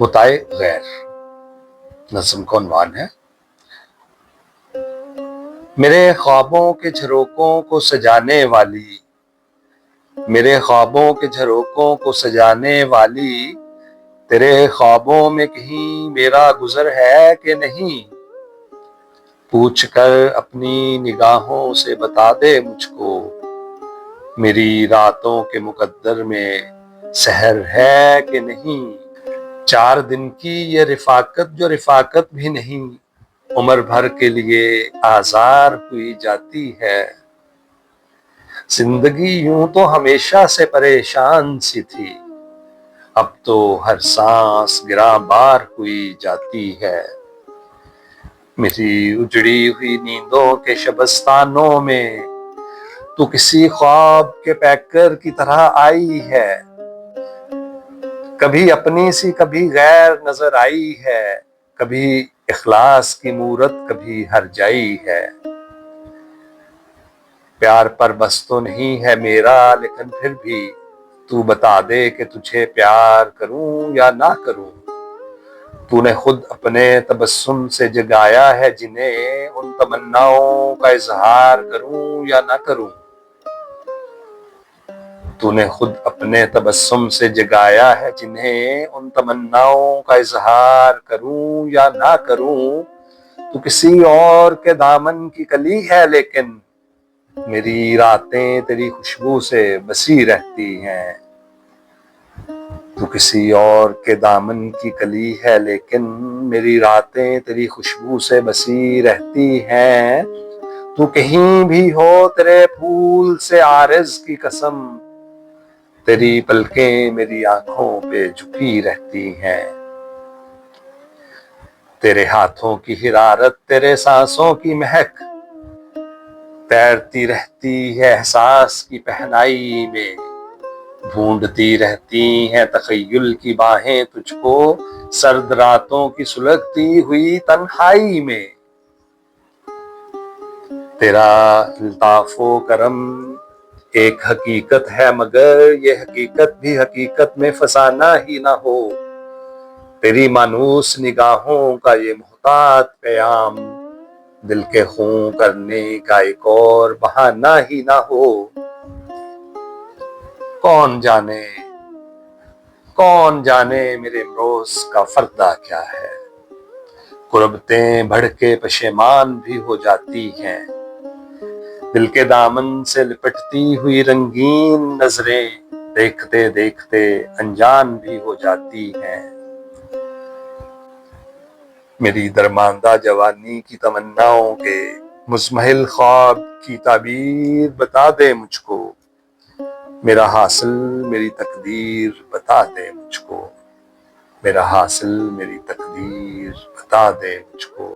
متاع غیر نظم کا عنوان ہے: میرے خوابوں کے جھروکوں کو سجانے والی، میرے خوابوں کے جھروکوں کو سجانے والی، تیرے خوابوں میں کہیں میرا گزر ہے کہ نہیں؟ پوچھ کر اپنی نگاہوں سے بتا دے مجھ کو، میری راتوں کے مقدر میں سحر ہے کہ نہیں؟ 4 دن کی یہ رفاقت جو رفاقت بھی نہیں، عمر بھر کے لیے آزار ہوئی جاتی ہے۔ زندگی یوں تو ہمیشہ سے پریشان سی تھی، اب تو ہر سانس گراں بار ہوئی جاتی ہے۔ میری اجڑی ہوئی نیندوں کے شبستانوں میں تو کسی خواب کے پیکر کی طرح آئی ہے، کبھی اپنی سی کبھی غیر نظر آئی ہے، کبھی اخلاص کی مورت کبھی ہر جائی ہے۔ پیار پر بس تو نہیں ہے میرا، لیکن پھر بھی تو بتا دے کہ تجھے پیار کروں یا نہ کروں۔ تو نے خود اپنے تبسم سے جگایا ہے جنہیں، ان تمناؤں کا اظہار کروں یا نہ کروں۔ تو نے خود اپنے تبسم سے جگایا ہے جنہیں، ان تمناؤں کا اظہار کروں یا نہ کروں۔ تو کسی اور کے دامن کی کلی ہے لیکن میری راتیں تیری خوشبو سے بسی رہتی ہیں۔ تو کسی اور کے دامن کی کلی ہے لیکن میری راتیں تیری خوشبو سے بسی رہتی ہیں۔ تو کہیں بھی ہو تیرے پھول سے عارض کی قسم، تیری پلکیں میری آنکھوں پہ جھکی رہتی ہیں۔ تیرے ہاتھوں کی حرارت، تیرے سانسوں کی مہک، تیرتی رہتی ہے احساس کی پہنائی میں، ڈھونڈتی رہتی ہیں تخیل کی باہیں تجھ کو، سرد راتوں کی سلگتی ہوئی تنہائی میں۔ تیرا الطاف و کرم ایک حقیقت ہے، مگر یہ حقیقت بھی حقیقت میں فسانہ ہی نہ ہو۔ تیری مانوس نگاہوں کا یہ محتاط پیام، دل کے خون کرنے کا ایک اور بہانہ ہی نہ ہو۔ کون جانے میرے امروز کا فردا کیا ہے، قربتیں بڑھ کے پشیمان بھی ہو جاتی ہیں۔ دل کے دامن سے لپٹتی ہوئی رنگین نظریں دیکھتے دیکھتے انجان بھی ہو جاتی ہیں۔ میری درماندہ جوانی کی تمناؤں کے مزمحل خواب کی تعبیر بتا دے مجھ کو، میرا حاصل میری تقدیر بتا دے مجھ کو، میرا حاصل میری تقدیر بتا دے مجھ کو۔